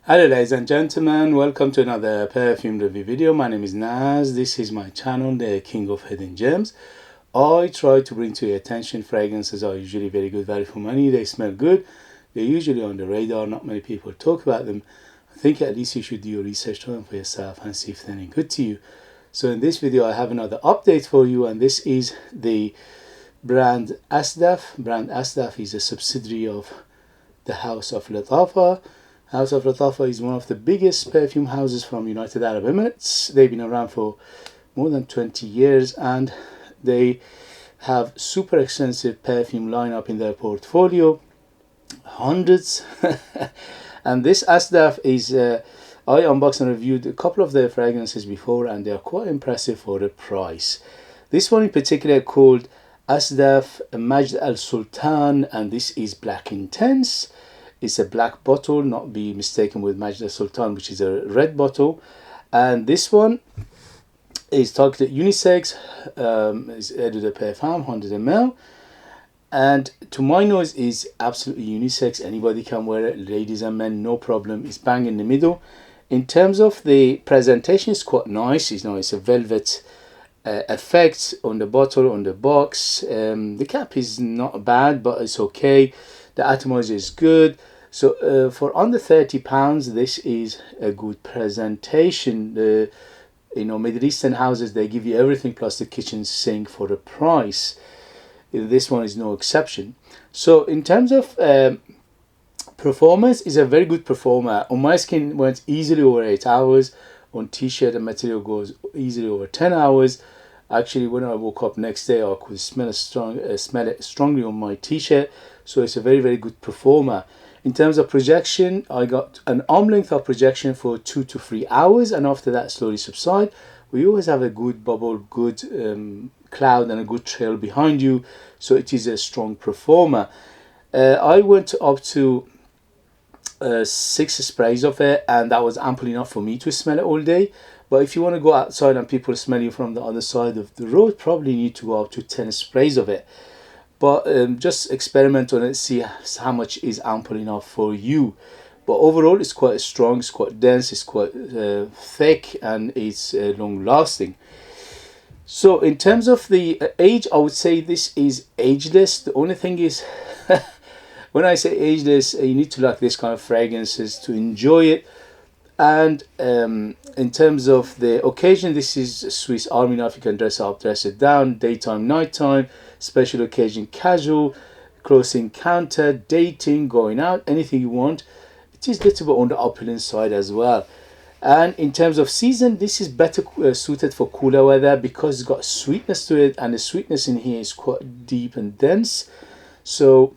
Hello ladies and gentlemen, welcome to another perfume review video. My name is Naz. This is my channel, the King of Hidden Gems. I try to bring to your attention fragrances are usually very good value for money. They smell good. They're usually on the radar. Not many people talk about them. I think at least you should do your research on them for yourself and see if they're any good to you. So in this video I have another update for you, and this is the brand Asdaaf. Brand Asdaaf is a subsidiary of the House of Lattafa. House of Lattafa is one of the biggest perfume houses from United Arab Emirates. They've been around for more than 20 years and they have super extensive perfume lineup in their portfolio, hundreds. And this Asdaaf is, I unboxed and reviewed a couple of their fragrances before and they are quite impressive for the price. This one in particular called Asdaaf Majd Al Sultan, and this is Black Intense. It's a black bottle, not be mistaken with Majd Al Sultan, which is a red bottle. And this one is targeted unisex, is EDP Perfume 100 ml. And to my nose is absolutely unisex. Anybody can wear it, ladies and men, no problem. It's bang in the middle. In terms of the presentation, it's quite nice. It's a velvet effect on the bottle, on the box. The cap is not bad, but it's okay. The atomizer is good. So for under £30, this is a good presentation. The Middle Eastern houses, they give you everything plus the kitchen sink for the price. This one is no exception. So in terms of performance, is a very good performer. On my skin went easily over 8 hours. On t-shirt and material goes easily over 10 hours. Actually, when I woke up next day, I could smell it strongly on my t-shirt. So it's a very, very good performer. In terms of projection, I got an arm length of projection for 2 to 3 hours, and after that slowly subside. We always have a good bubble, good cloud and a good trail behind you, so it is a strong performer. I went up to 6 sprays of it, and that was ample enough for me to smell it all day. But if you want to go outside and people smell you from the other side of the road, probably need to go up to 10 sprays of it. But just experiment on it, see how much is ample enough for you. But overall it's quite strong, it's quite dense, it's quite thick, and it's long lasting. So in terms of the age, I would say this is ageless. The only thing is when I say ageless, you need to like this kind of fragrances to enjoy it. And in terms of the occasion, this is Swiss Army knife. You can dress up, dress it down, daytime, nighttime, special occasion, casual, close encounter, dating, going out, anything you want. It is a little bit on the opulent side as well. And in terms of season, this is better suited for cooler weather because it's got sweetness to it, and the sweetness in here is quite deep and dense. So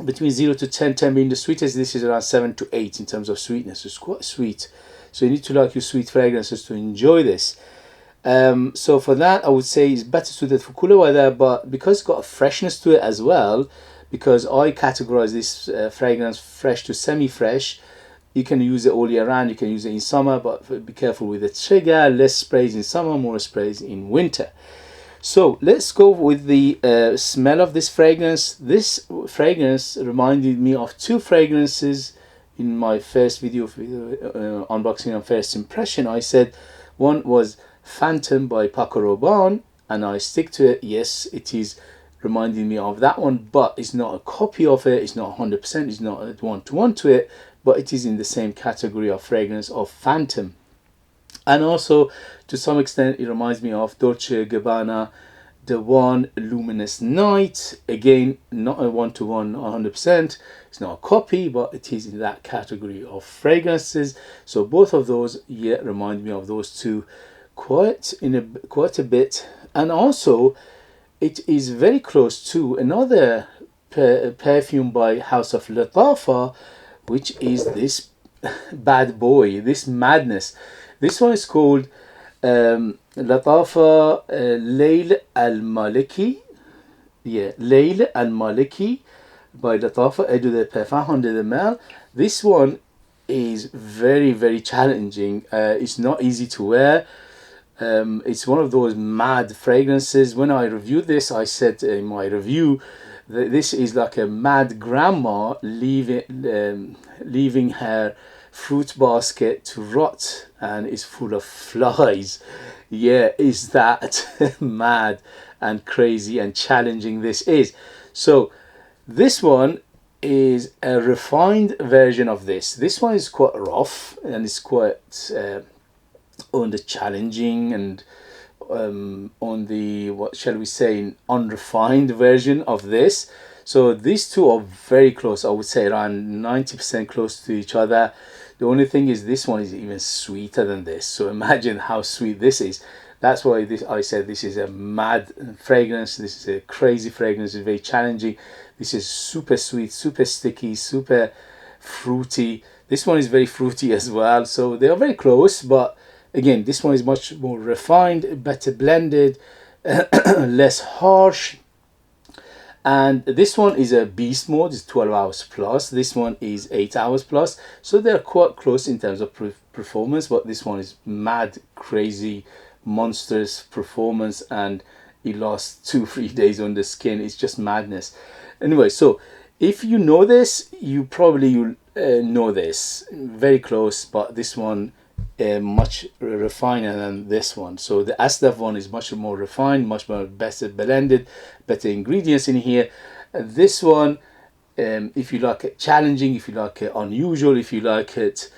between 0 to 10, 10 being the sweetest, this is around 7 to 8 in terms of sweetness. It's quite sweet. So you need to like your sweet fragrances to enjoy this. So for that, I would say it's better suited for cooler weather, but because it's got a freshness to it as well, because I categorize this fragrance fresh to semi-fresh. You can use it all year round, you can use it in summer, but be careful with the trigger. Less sprays in summer, more sprays in winter. So let's go with the smell of this fragrance. This fragrance reminded me of 2 fragrances in my first video unboxing and first impression. I said one was Phantom by Paco Rabanne, and I stick to it. Yes, it is reminding me of that one, but it's not a copy of it. It's not 100%, it's not a one-to-one to it, but it is in the same category of fragrance of Phantom. And also to some extent it reminds me of Dolce & Gabbana, the one Luminous Night. Again, not a one-to-one 100%, it's not a copy, but it is in that category of fragrances. So both of those remind me of those two quite a bit. And also it is very close to another perfume by House of Lattafa, which is this bad boy, this madness. This one is called Lattafa Layl Al-Maliki. Yeah, Layl Al-Maliki by Lattafa, EDP Perfume 100 ml. This one is very, very challenging. It's not easy to wear. It's one of those mad fragrances. When I reviewed this, I said in my review that this is like a mad grandma leaving her fruit basket to rot and is full of flies. Yeah, is that mad and crazy and challenging this is. So this one is a refined version of this. This one is quite rough and it's quite on the challenging and on the, what shall we say, unrefined version of this. So these two are very close. I would say around 90% close to each other. The only thing is this one is even sweeter than this. So imagine how sweet this is. That's why I said this is a mad fragrance. This is a crazy fragrance. It's very challenging. This is super sweet, super sticky, super fruity. This one is very fruity as well. So they are very close, but again, this one is much more refined, better blended, less harsh. And this one is a beast mode, it's 12 hours plus. This one is 8 hours plus. So they're quite close in terms of performance, but this one is mad, crazy, monstrous performance, and it lasts 2-3 days on the skin. It's just madness. Anyway, so if you know this, you probably know this. Very close, but this one much refiner than this one. So the Asdaaf one is much more refined, much more better blended, better ingredients in here. This one, if you like it challenging, if you like it unusual, if you like it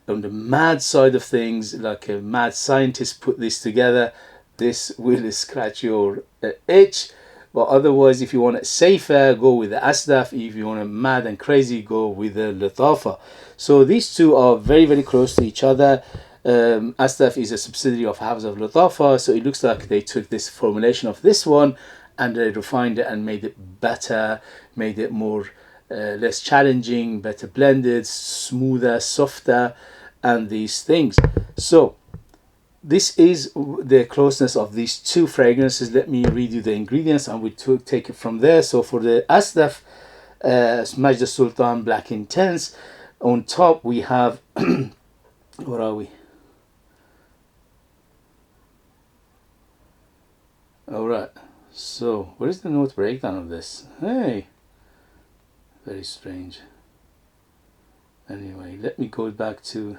on the mad side of things, like a mad scientist put this together, this will scratch your itch. But otherwise, if you want it safer, go with the Asdaaf. If you want it mad and crazy, go with the Lattafa. So these two are very, very close to each other. Asdaaf is a subsidiary of House of Lattafa, so it looks like they took this formulation of this one and they refined it and made it better, made it more less challenging, better blended, smoother, softer, and these things. So this is the closeness of these two fragrances. Let me read you the ingredients and we'll take it from there. So for the Asdaaf Majd Al Sultan Black Intense, on top we have where are we? All right, so what is the note breakdown of this? Hey, very strange. Anyway, let me go back to,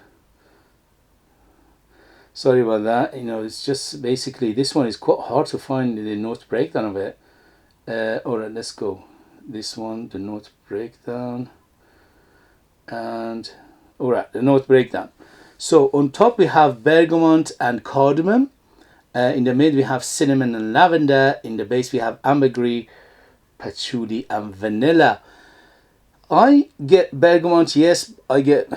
sorry about that, you know, it's just basically this one is quite hard to find the note breakdown of it. All right, let's go. This one, the note breakdown, and all right, the note breakdown. So on top we have bergamot and cardamom. In the mid we have cinnamon and lavender. In the base we have ambergris, patchouli and vanilla. I get bergamot, yes, I get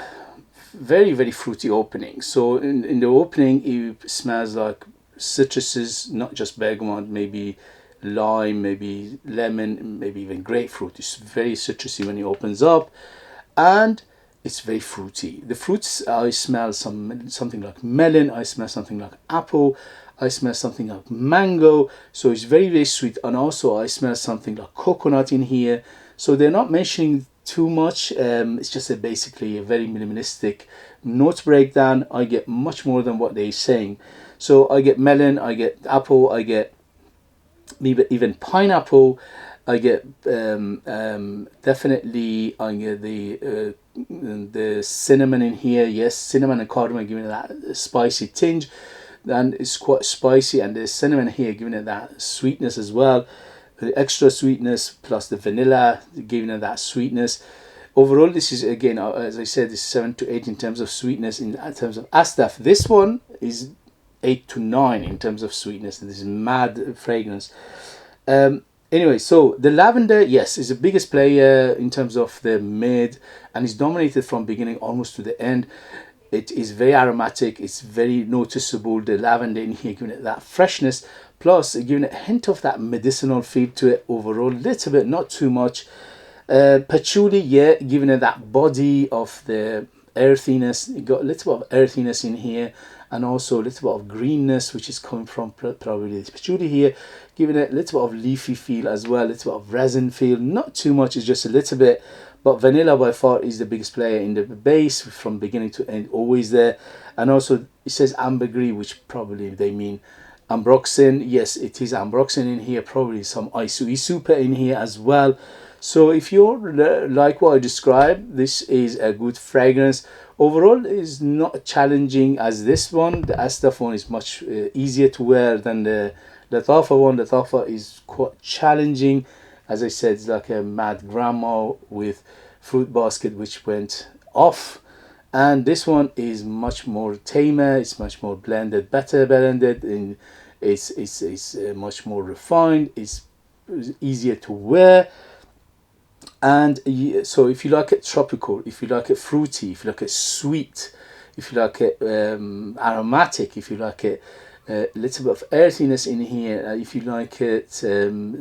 very, very fruity opening. So in the opening it smells like citruses, not just bergamot, maybe lime, maybe lemon, maybe even grapefruit. It's very citrusy when it opens up, and it's very fruity. The fruits, I smell something like melon, I smell something like apple, I smell something like mango. So it's very, very sweet. And also I smell something like coconut in here. So they're not mentioning too much. It's just basically a very minimalistic note breakdown. I get much more than what they're saying. So I get melon, I get apple, I get maybe even pineapple, I get definitely, I get the cinnamon in here. Yes, cinnamon and cardamom giving it that spicy tinge, and it's quite spicy, and the cinnamon here giving it that sweetness as well, the extra sweetness plus the vanilla giving it that sweetness. Overall, this is, again, as I said, this is 7 to 8 in terms of sweetness. In terms of Asdaaf, this one is 8 to 9 in terms of sweetness. This is mad fragrance. Anyway, so the lavender, yes, is the biggest player in terms of the mid, and is dominated from beginning almost to the end. It is very aromatic, it's very noticeable, the lavender in here giving it that freshness, plus giving it a hint of that medicinal feel to it overall, little bit, not too much. Patchouli, yeah, giving it that body of the earthiness. You got a little bit of earthiness in here, and also a little bit of greenness, which is coming from probably the patchouli here, giving it a little bit of leafy feel as well, a little bit of resin feel, not too much, it's just a little bit. But vanilla by far is the biggest player in the base from beginning to end, always there. And also it says ambergris, which probably they mean ambroxan. Yes, it is ambroxan in here, probably some isui super in here as well. So if you're like what I described, this is a good fragrance. overall is not challenging as this one. The Asdaaf one is much easier to wear than the Lattafa one. The Lattafa is quite challenging. As I said, it's like a mad grandma with fruit basket which went off. And this one is much more tamer, it's much more blended, better blended, and it's much more refined, it's easier to wear. And so if you like it tropical, if you like it fruity, if you like it sweet, if you like it aromatic, if you like it a little bit of earthiness in here, if you like it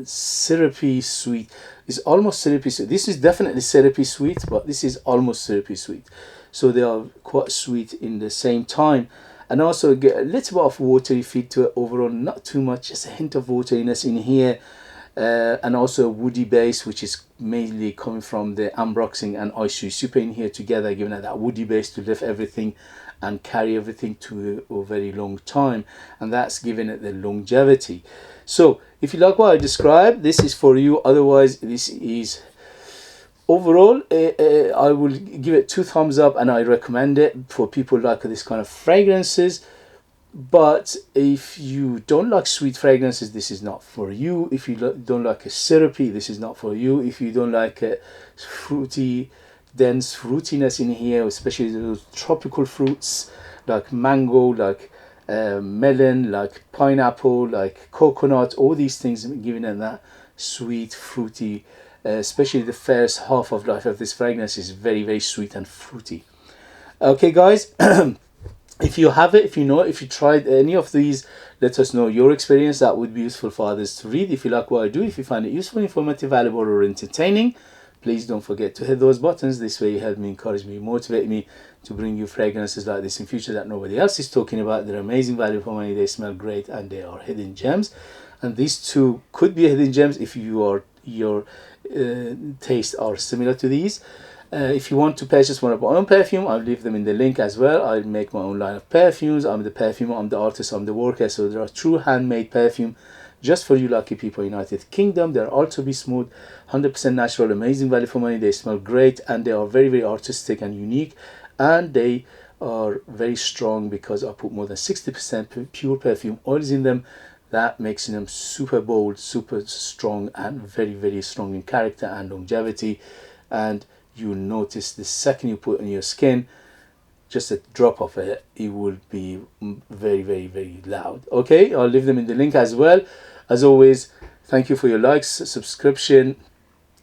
syrupy sweet, it's almost syrupy sweet. This is definitely syrupy sweet, but this is almost syrupy sweet. So they are quite sweet in the same time. And also get a little bit of watery feel to it overall, not too much, just a hint of wateriness in here. And also a woody base, which is mainly coming from the ambroxing and Aishu super in here together, giving it that woody base to lift everything and carry everything to a very long time. And that's giving it the longevity. So if you like what I described, this is for you. Otherwise, this is... Overall, I will give it 2 thumbs up, and I recommend it for people who like this kind of fragrances. But if you don't like sweet fragrances, this is not for you. If you don't like a syrupy, this is not for you. If you don't like a fruity, dense fruitiness in here, especially those tropical fruits like mango, like melon, like pineapple, like coconut, all these things giving it that sweet, fruity, especially the first half of life of this fragrance is very, very sweet and fruity. Okay, guys, if you have it, if you know it, if you tried any of these, let us know your experience. That would be useful for others to read. If you like what I do, if you find it useful, informative, valuable, or entertaining, please don't forget to hit those buttons. This way you help me, encourage me, motivate me to bring you fragrances like this in future that nobody else is talking about. They're amazing value for money, they smell great, and they are hidden gems. And these two could be hidden gems if your tastes are similar to these. If you want to purchase one of my own perfume, I'll leave them in the link as well. I make my own line of perfumes. I'm the perfumer, I'm the artist, I'm the worker. So there are true handmade perfume just for you lucky people in United Kingdom. They're all to be smooth, 100% natural, amazing value for money. They smell great, and they are very, very artistic and unique, and they are very strong because I put more than 60% pure perfume oils in them. That makes them super bold, super strong, and very, very strong in character and longevity. And you notice the second you put on your skin, just a drop of it, it will be very, very, very loud. Okay, I'll leave them in the link as well. As always, thank you for your likes, subscription.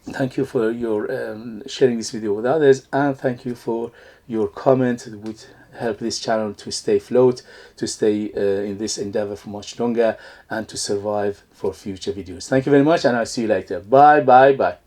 Thank you for your sharing this video with others, and thank you for your comment. It would help this channel to stay afloat, to stay in this endeavor for much longer, and to survive for future videos. Thank you very much, and I'll see you later. Bye, bye, bye.